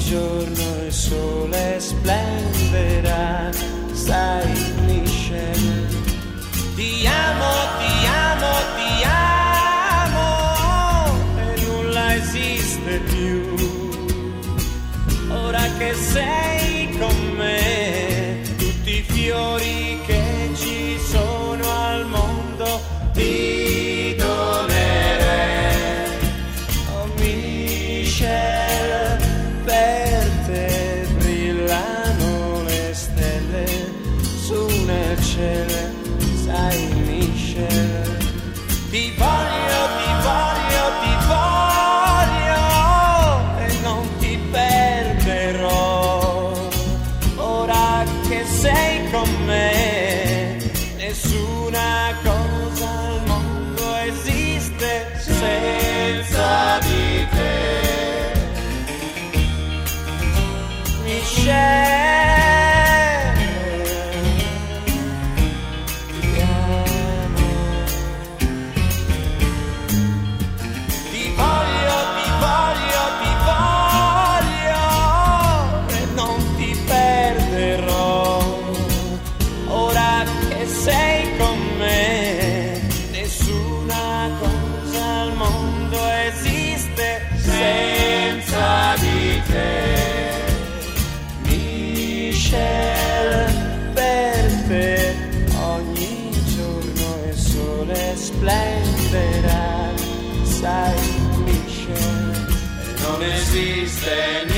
giorno il sole splenderà, sai Michelle, ti amo, ti amo, ti amo e nulla esiste più, ora che sei con me, tutti i fiori che ci sono al mondo ti donerei, oh Michelle, per te brillano le stelle su nel cielo, sai Michelle, ti voglio, ti voglio, ti voglio e non ti perderò, ora che sei con me, nessuna cosa al mondo esiste senza di te. Michelle, ti amo. Ti voglio, ti voglio, ti voglio e non ti perderò, ora che sei con me, nessuna cosa al mondo esiste senza di te. Michelle, per te ogni giorno il sole splenderà, sai Michelle, non esiste niente